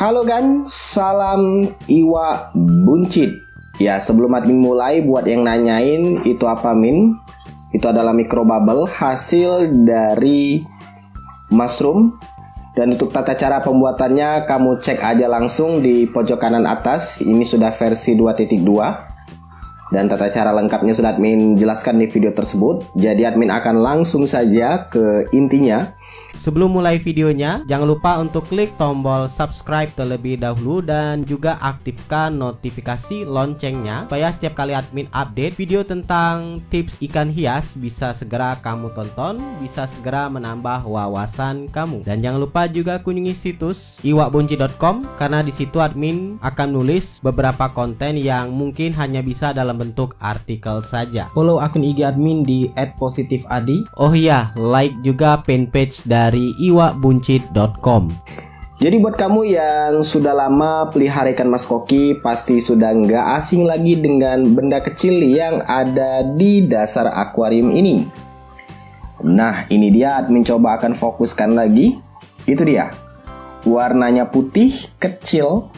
Halo kan, salam Iwa Buncit. Ya, sebelum admin mulai, buat yang nanyain itu apa Min? Itu adalah microbubble hasil dari mushroom. Dan untuk tata cara pembuatannya kamu cek aja langsung di pojok kanan atas. Ini sudah versi 2.2. Dan tata cara lengkapnya sudah admin jelaskan di video tersebut. Jadi admin akan langsung saja ke intinya. Sebelum mulai videonya, jangan lupa untuk klik tombol subscribe terlebih dahulu dan juga aktifkan notifikasi loncengnya supaya setiap kali admin update video tentang tips ikan hias bisa segera kamu tonton, bisa segera menambah wawasan kamu. Dan jangan lupa juga kunjungi situs iwabunci.com karena di situ admin akan nulis beberapa konten yang mungkin hanya bisa dalam bentuk artikel saja. Follow akun IG admin di @positifadi. Oh iya, like juga fanpage dari iwabunci.com. Jadi buat kamu yang sudah lama pelihara ikan mas koki, pasti sudah nggak asing lagi dengan benda kecil yang ada di dasar akuarium ini. Nah, ini dia admin coba akan fokuskan lagi. Itu dia. Warnanya putih, kecil,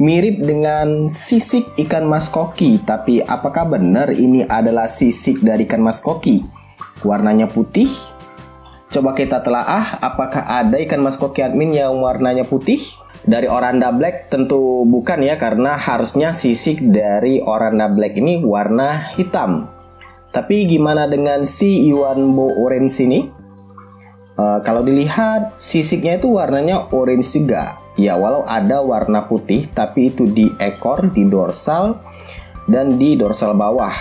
mirip dengan sisik ikan mas koki. Tapi apakah benar ini adalah sisik dari ikan mas koki? Warnanya putih. Coba kita telaah apakah ada ikan mas koki admin yang warnanya putih. Dari Oranda Black tentu bukan ya, karena harusnya sisik dari Oranda Black ini warna hitam. Tapi gimana dengan si Iwanbo Orange ini? Kalau dilihat sisiknya itu warnanya orange juga. Ya, walau ada warna putih, tapi itu di ekor, di dorsal, dan di dorsal bawah.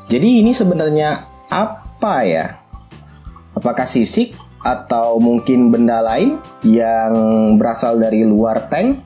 Jadi ini sebenarnya apa ya? Apakah sisik atau mungkin benda lain yang berasal dari luar tank?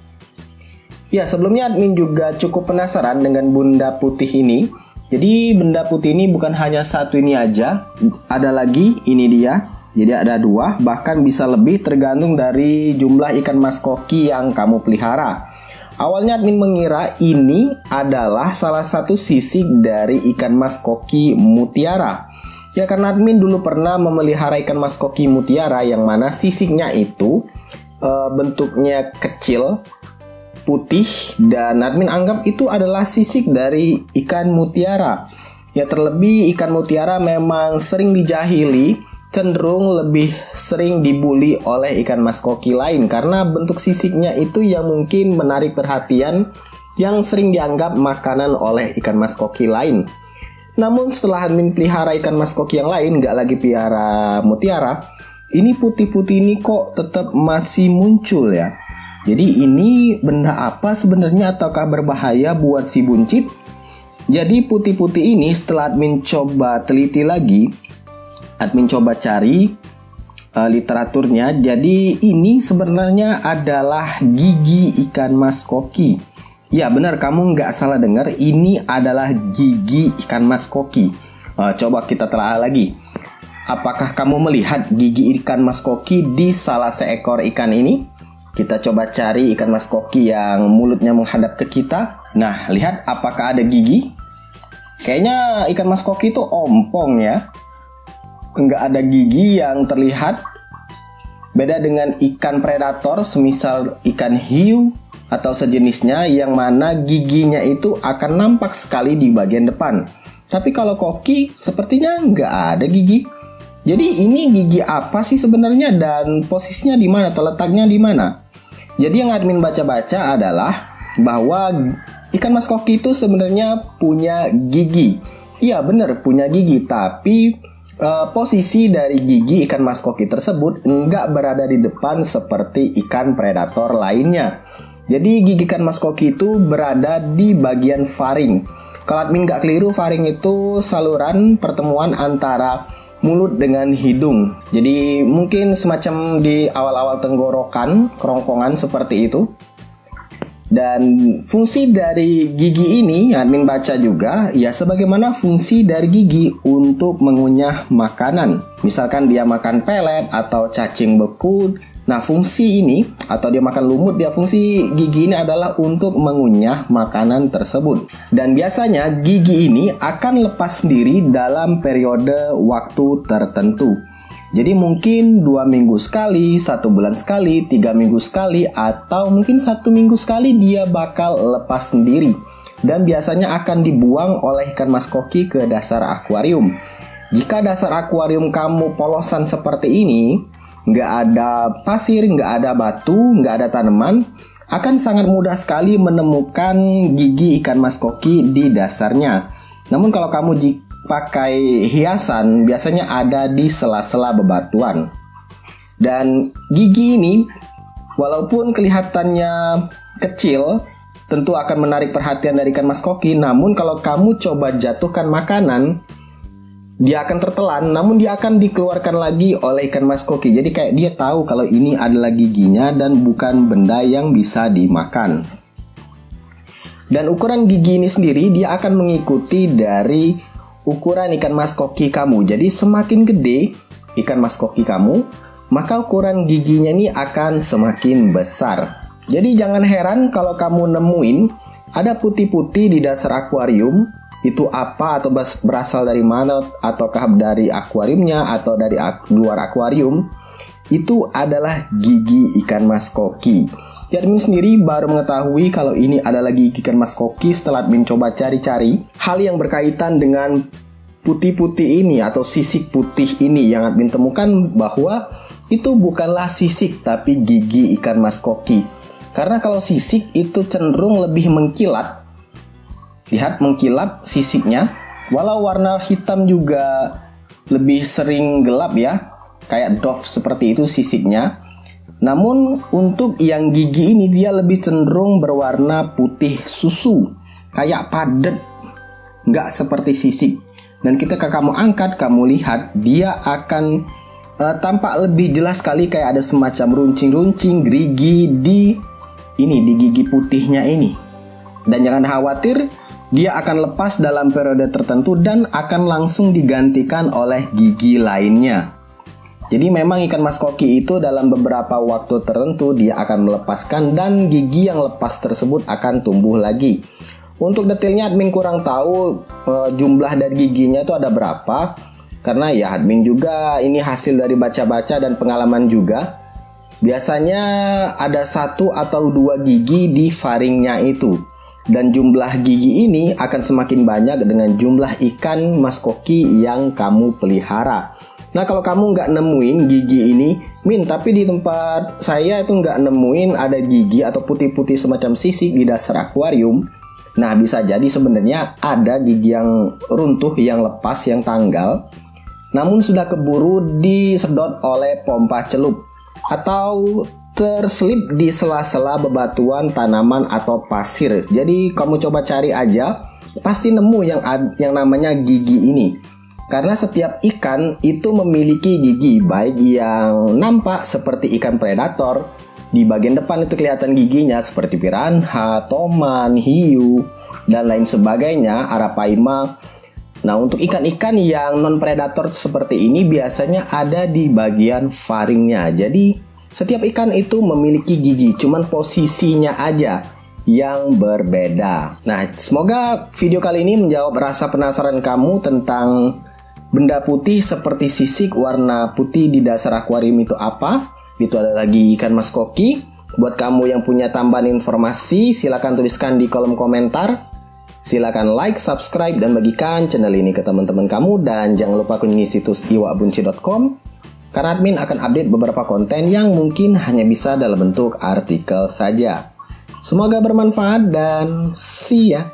Ya, sebelumnya admin juga cukup penasaran dengan benda putih ini. Jadi benda putih ini bukan hanya satu ini aja, ada lagi, ini dia. Jadi ada dua, bahkan bisa lebih tergantung dari jumlah ikan mas koki yang kamu pelihara. Awalnya admin mengira ini adalah salah satu sisik dari ikan mas koki mutiara. Ya, karena admin dulu pernah memelihara ikan mas koki mutiara yang mana sisiknya itu bentuknya kecil, putih, dan admin anggap itu adalah sisik dari ikan mutiara. Ya, terlebih ikan mutiara memang sering dijahili, cenderung lebih sering dibully oleh ikan mas koki lain karena bentuk sisiknya itu yang mungkin menarik perhatian, yang sering dianggap makanan oleh ikan mas koki lain. Namun setelah admin pelihara ikan mas koki yang lain, nggak lagi pelihara mutiara, ini putih-putih ini kok tetap masih muncul ya. Jadi ini benda apa sebenarnya, ataukah berbahaya buat si buncit? Jadi putih-putih ini setelah admin coba teliti lagi, admin coba cari literaturnya. Jadi ini sebenarnya adalah gigi ikan mas koki. Ya benar, kamu nggak salah dengar, ini adalah gigi ikan mas koki. Coba kita telah lagi. Apakah kamu melihat gigi ikan mas koki di salah seekor ikan ini? Kita coba cari ikan mas koki yang mulutnya menghadap ke kita. Nah, lihat apakah ada gigi? Kayaknya ikan mas koki itu ompong ya. Nggak ada gigi yang terlihat. Beda dengan ikan predator, semisal ikan hiu atau sejenisnya, yang mana giginya itu akan nampak sekali di bagian depan. Tapi kalau koki sepertinya nggak ada gigi. Jadi ini gigi apa sih sebenarnya, dan posisinya di mana atau letaknya di mana? Jadi yang admin baca-baca adalah bahwa ikan mas koki itu sebenarnya punya gigi. Iya benar, punya gigi, tapi posisi dari gigi ikan mas koki tersebut nggak berada di depan seperti ikan predator lainnya. Jadi gigi ikan mas koki itu berada di bagian faring. Kalau admin nggak keliru, faring itu saluran pertemuan antara mulut dengan hidung. Jadi mungkin semacam di awal-awal tenggorokan, kerongkongan seperti itu. Dan fungsi dari gigi ini admin baca juga ya sebagaimana fungsi dari gigi untuk mengunyah makanan. Misalkan dia makan pelet atau cacing beku. Nah, fungsi ini atau dia makan lumut, fungsi gigi ini adalah untuk mengunyah makanan tersebut. Dan biasanya gigi ini akan lepas sendiri dalam periode waktu tertentu. Jadi mungkin 2 minggu sekali, 1 bulan sekali, 3 minggu sekali, atau mungkin 1 minggu sekali dia bakal lepas sendiri. Dan biasanya akan dibuang oleh ikan mas koki ke dasar akuarium. Jika dasar akuarium kamu polosan seperti ini, nggak ada pasir, nggak ada batu, nggak ada tanaman, akan sangat mudah sekali menemukan gigi ikan mas koki di dasarnya. Namun kalau kamu pakai hiasan, biasanya ada di sela-sela bebatuan. Dan gigi ini, walaupun kelihatannya kecil, tentu akan menarik perhatian dari ikan mas koki. Namun kalau kamu coba jatuhkan makanan, dia akan tertelan, namun dia akan dikeluarkan lagi oleh ikan mas koki. Jadi kayak dia tahu kalau ini adalah giginya dan bukan benda yang bisa dimakan. Dan ukuran gigi ini sendiri dia akan mengikuti dari ukuran ikan mas koki kamu. Jadi semakin gede ikan mas koki kamu, maka ukuran giginya ini akan semakin besar. Jadi jangan heran kalau kamu nemuin ada putih-putih di dasar akuarium. Itu apa atau berasal dari mana, ataukah dari akuariumnya atau dari luar akuarium. Itu adalah gigi ikan mas koki. Admin sendiri baru mengetahui kalau ini adalah gigi ikan mas koki setelah admin coba cari-cari hal yang berkaitan dengan putih-putih ini atau sisik putih ini, yang admin temukan bahwa itu bukanlah sisik tapi gigi ikan mas koki. Karena kalau sisik itu cenderung lebih mengkilat. Lihat mengkilap sisiknya, walau warna hitam juga lebih sering gelap ya, kayak doff seperti itu sisiknya. Namun untuk yang gigi ini dia lebih cenderung berwarna putih susu, kayak padat, nggak seperti sisik. Dan ketika kamu angkat, kamu lihat dia akan tampak lebih jelas sekali, kayak ada semacam runcing-runcing gerigi di gigi putihnya ini. Dan jangan khawatir, dia akan lepas dalam periode tertentu dan akan langsung digantikan oleh gigi lainnya. Jadi memang ikan mas koki itu dalam beberapa waktu tertentu dia akan melepaskan dan gigi yang lepas tersebut akan tumbuh lagi. Untuk detailnya admin kurang tahu jumlah dari giginya itu ada berapa. Karena ya admin juga ini hasil dari baca-baca dan pengalaman juga. Biasanya ada 1 atau 2 gigi di faringnya itu. Dan jumlah gigi ini akan semakin banyak dengan jumlah ikan mas koki yang kamu pelihara. Nah kalau kamu nggak nemuin gigi ini, tapi di tempat saya itu nggak nemuin ada gigi atau putih-putih semacam sisik di dasar akuarium. Nah bisa jadi sebenarnya ada gigi yang runtuh, yang lepas, yang tanggal, namun sudah keburu disedot oleh pompa celup atau terselip di sela-sela bebatuan, tanaman, atau pasir. Jadi kamu coba cari aja, pasti nemu yang namanya gigi ini. Karena setiap ikan itu memiliki gigi, baik yang nampak seperti ikan predator. Di bagian depan itu kelihatan giginya seperti piranha, toman, hiu, dan lain sebagainya, arapaima. Nah untuk ikan-ikan yang non-predator seperti ini biasanya ada di bagian faringnya. Jadi setiap ikan itu memiliki gigi, cuman posisinya aja yang berbeda. Nah semoga video kali ini menjawab rasa penasaran kamu tentang benda putih seperti sisik warna putih di dasar akuarium itu apa. Itu adalah gigi ikan mas koki. Buat kamu yang punya tambahan informasi, silakan tuliskan di kolom komentar. Silakan like, subscribe, dan bagikan channel ini ke teman-teman kamu. Dan jangan lupa kunjungi situs iwakbunci.com, karena admin akan update beberapa konten yang mungkin hanya bisa dalam bentuk artikel saja. Semoga bermanfaat dan see ya.